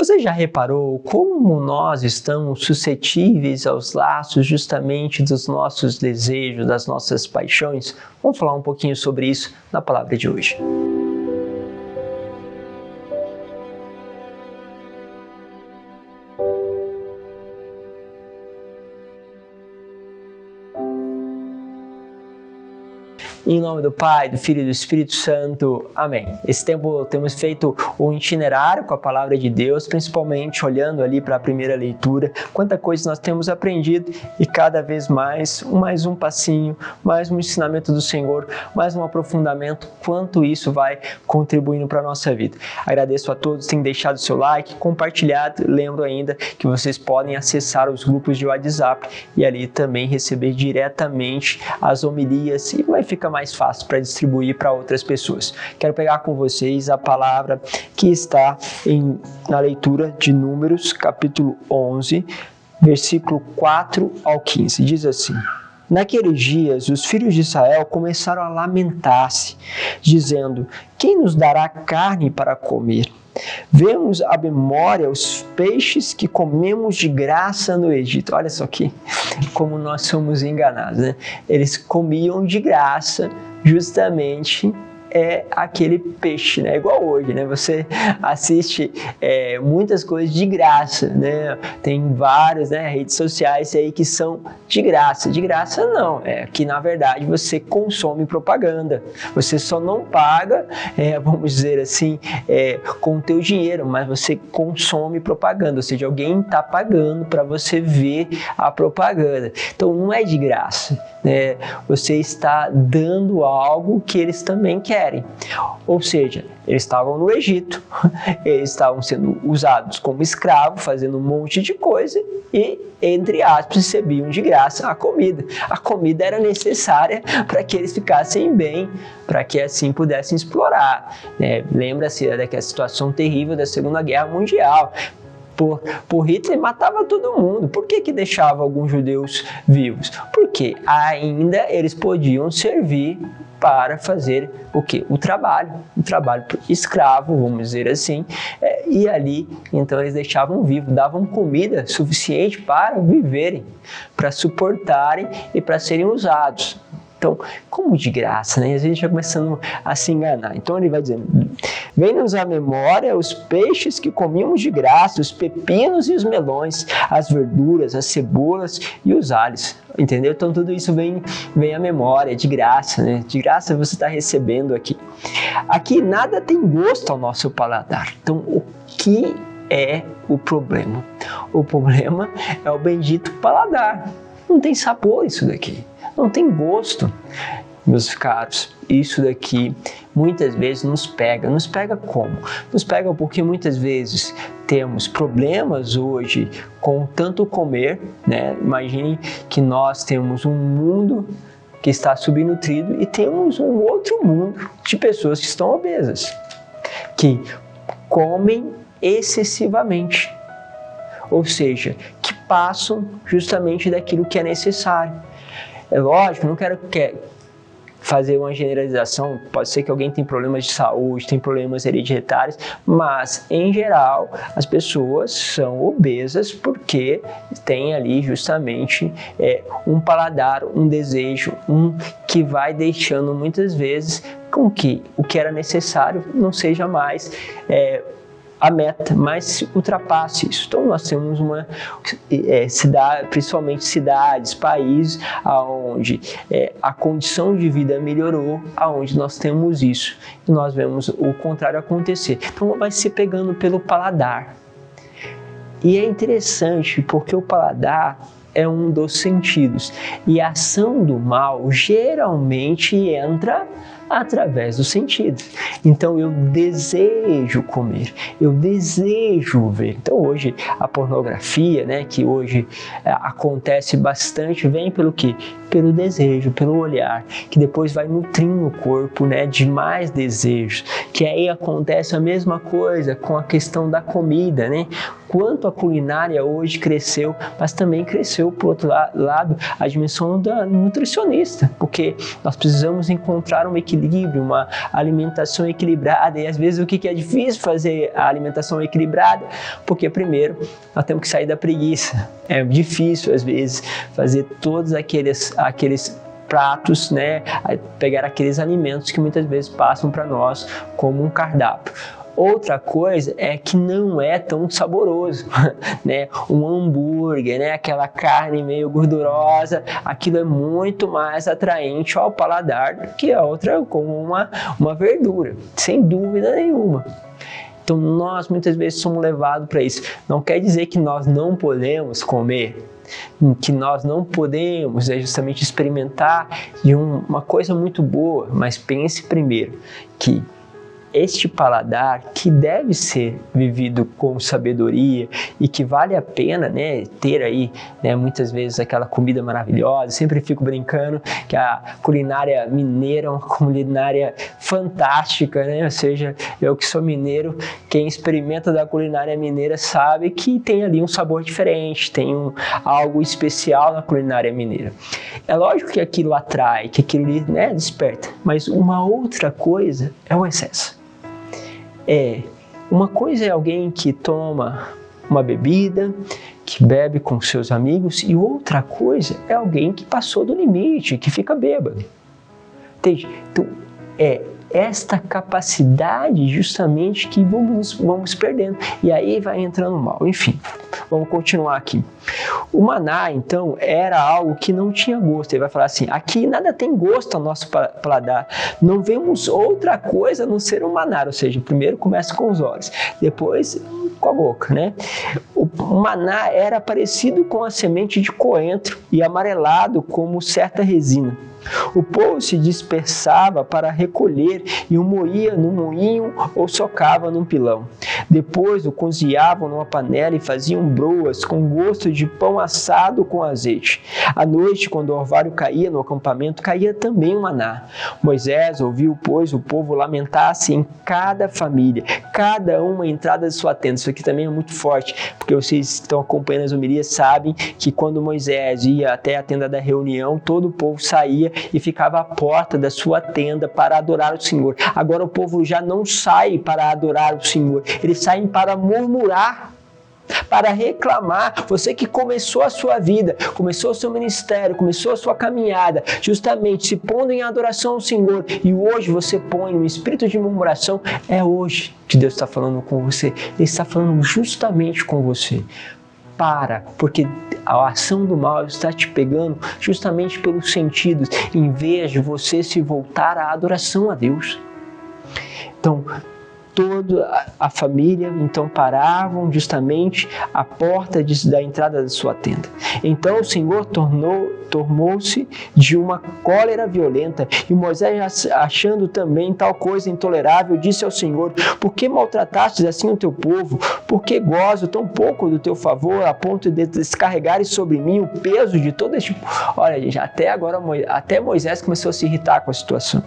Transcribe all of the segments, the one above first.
Você já reparou como nós estamos suscetíveis aos laços justamente dos nossos desejos, das nossas paixões? Vamos falar um pouquinho sobre isso na palavra de hoje. Em nome do Pai, do Filho e do Espírito Santo. Amém. Esse tempo temos feito um itinerário com a Palavra de Deus, principalmente olhando ali para a primeira leitura, quanta coisa nós temos aprendido e cada vez mais um passinho, mais um ensinamento do Senhor, mais um aprofundamento, quanto isso vai contribuindo para a nossa vida. Agradeço a todos que têm deixado seu like, compartilhado. Lembro ainda que vocês podem acessar os grupos de WhatsApp e ali também receber diretamente as homilias e vai ficar mais fácil para distribuir para outras pessoas. Quero pegar com vocês a palavra que está na leitura de Números, capítulo 11, versículo 4 ao 15. Diz assim: Naqueles dias, os filhos de Israel começaram a lamentar-se, dizendo: Quem nos dará carne para comer? Vemos à memória os peixes que comemos de graça no Egito. Olha só aqui como nós somos enganados, né? Eles comiam de graça justamente aquele peixe, né? Igual hoje, né? Você assiste muitas coisas de graça, né? Tem várias, né, redes sociais aí que são de graça. De graça não, que na verdade você consome propaganda. Você só não paga, vamos dizer assim, com o teu dinheiro, mas você consome propaganda, ou seja, alguém está pagando para você ver a propaganda. Então não é de graça, né? Você está dando algo que eles também querem. Ou seja, eles estavam no Egito, eles estavam sendo usados como escravos, fazendo um monte de coisa e, entre aspas, recebiam de graça a comida. A comida era necessária para que eles ficassem bem, para que assim pudessem explorar, né? Lembra-se daquela situação terrível da Segunda Guerra Mundial. Por Hitler matava todo mundo. Por que deixava alguns judeus vivos? Porque ainda eles podiam servir para fazer o quê? O trabalho escravo, vamos dizer assim, e ali então eles deixavam vivo, davam comida suficiente para viverem, para suportarem e para serem usados. Então, como de graça, né? A gente vai começando a se enganar. Então ele vai dizendo: vem-nos à memória os peixes que comíamos de graça, os pepinos e os melões, as verduras, as cebolas e os alhos. Entendeu? Então tudo isso vem à memória, de graça, né? De graça você está recebendo aqui. Aqui nada tem gosto ao nosso paladar. Então o que é o problema? O problema é o bendito paladar. Não tem sabor isso daqui. Não tem gosto, meus caros. Isso daqui muitas vezes nos pega. Nos pega como? Nos pega porque muitas vezes temos problemas hoje com tanto comer, né? Imagine que nós temos um mundo que está subnutrido e temos um outro mundo de pessoas que estão obesas, que comem excessivamente, ou seja, que passam justamente daquilo que é necessário. É lógico, não quero fazer uma generalização, pode ser que alguém tenha problemas de saúde, tem problemas hereditários, mas em geral as pessoas são obesas porque tem ali justamente um paladar, um desejo, que vai deixando muitas vezes com que o que era necessário não seja mais a meta, mas ultrapasse isso. Então nós temos uma cidade, principalmente cidades, países onde a condição de vida melhorou, aonde nós temos isso e nós vemos o contrário acontecer. Então vai se pegando pelo paladar. E é interessante porque o paladar é um dos sentidos e a ação do mal geralmente entra através dos sentidos. Então eu desejo comer, eu desejo ver. Então hoje a pornografia, né, que hoje acontece bastante, vem pelo quê? Pelo desejo, pelo olhar, que depois vai nutrindo o corpo, né, de mais desejos. Que aí acontece a mesma coisa com a questão da comida, né? Quanto a culinária hoje cresceu, mas também cresceu, por outro lado, a dimensão da nutricionista, porque nós precisamos encontrar um equilíbrio equilíbrio, uma alimentação equilibrada. E às vezes o que é difícil fazer a alimentação equilibrada? Porque primeiro nós temos que sair da preguiça. É difícil às vezes fazer todos aqueles pratos, né? Pegar aqueles alimentos que muitas vezes passam para nós como um cardápio. Outra coisa é que não é tão saboroso, né? Um hambúrguer, né? Aquela carne meio gordurosa, aquilo é muito mais atraente ao paladar do que a outra como uma verdura, sem dúvida nenhuma. Então nós muitas vezes somos levados para isso. Não quer dizer que nós não podemos comer, que nós não podemos justamente experimentar de uma coisa muito boa, mas pense primeiro que este paladar que deve ser vivido com sabedoria e que vale a pena, né, ter aí, né, muitas vezes aquela comida maravilhosa. Sempre fico brincando que a culinária mineira é uma culinária fantástica, né? Ou seja, eu que sou mineiro, quem experimenta da culinária mineira sabe que tem ali um sabor diferente, tem algo especial na culinária mineira. É lógico que aquilo atrai, que aquilo, né, desperta, mas uma outra coisa é o excesso. Uma coisa é alguém que toma uma bebida, que bebe com seus amigos, e outra coisa é alguém que passou do limite, que fica bêbado. Entende? Então, esta capacidade justamente que vamos perdendo. E aí vai entrando mal. Enfim, vamos continuar aqui. O maná, então, era algo que não tinha gosto. Ele vai falar assim, aqui nada tem gosto ao nosso paladar. Não vemos outra coisa a não ser o maná. Ou seja, primeiro começa com os olhos, depois com a boca, né? O maná era parecido com a semente de coentro e amarelado como certa resina. O povo se dispersava para recolher e o moía no moinho ou socava num pilão. Depois o cozinhavam numa panela e faziam broas com gosto de pão assado com azeite. À noite, quando o orvalho caía no acampamento, caía também o maná. Moisés ouviu, pois, o povo lamentar-se em cada família, cada uma a entrada de sua tenda. Isso aqui também é muito forte, porque vocês estão acompanhando as homilias, sabem que quando Moisés ia até a tenda da reunião, todo o povo saía e ficava à porta da sua tenda para adorar o Senhor. Agora o povo já não sai para adorar o Senhor, eles saem para murmurar, para reclamar. Você que começou a sua vida, começou o seu ministério, começou a sua caminhada, justamente se pondo em adoração ao Senhor, e hoje você põe um espírito de murmuração, é hoje que Deus está falando com você. Ele está falando justamente com você. Porque a ação do mal está te pegando justamente pelos sentidos, em vez de você se voltar à adoração a Deus. Então, toda a família então paravam justamente à porta da entrada da sua tenda. Então o Senhor tornou-se de uma cólera violenta, e Moisés, achando também tal coisa intolerável, disse ao Senhor: por que maltratastes assim o teu povo? Por que gozo tão pouco do teu favor, a ponto de descarregares sobre mim o peso de todo este... Olha, gente, até Moisés começou a se irritar com a situação.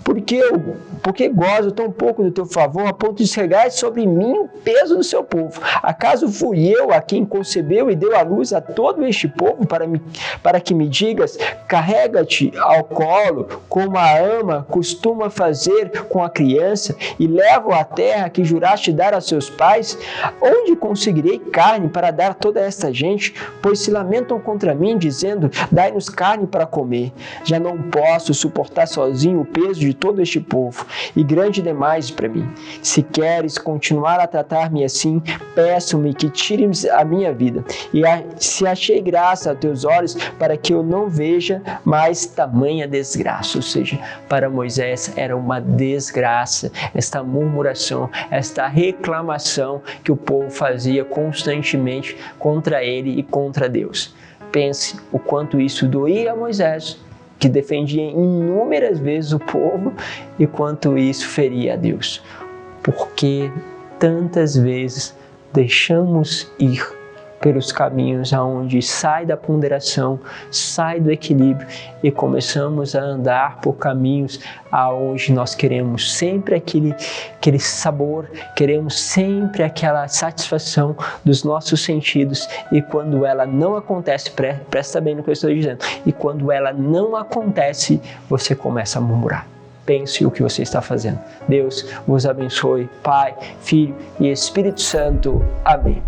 Por que gozo tão pouco do teu favor, a ponto de descarregar sobre mim o peso do seu povo? Acaso fui eu a quem concebeu e deu à luz a todo este povo para que me digas: carrega-te ao colo, como a ama costuma fazer com a criança, e leva-o à terra que juraste dar a seus pais? Onde conseguirei carne para dar a toda esta gente? Pois se lamentam contra mim, dizendo: dai-nos carne para comer. Já não posso suportar sozinho o peso de todo este povo, e grande demais para mim. Se queres continuar a tratar-me assim, peço-me que tires a minha vida, e se achei graça a teus olhos, para que eu não veja mais tamanha desgraça. Ou seja, para Moisés era uma desgraça esta murmuração, esta reclamação que o povo fazia constantemente contra ele e contra Deus. Pense o quanto isso doía a Moisés, que defendia inúmeras vezes o povo, e quanto isso feria a Deus. Porque tantas vezes deixamos ir pelos caminhos aonde sai da ponderação, sai do equilíbrio, e começamos a andar por caminhos aonde nós queremos sempre aquele sabor, queremos sempre aquela satisfação dos nossos sentidos, e quando ela não acontece, presta bem no que eu estou dizendo, e quando ela não acontece, você começa a murmurar. pense o que você está fazendo. Deus vos abençoe, Pai, Filho e Espírito Santo. Amém.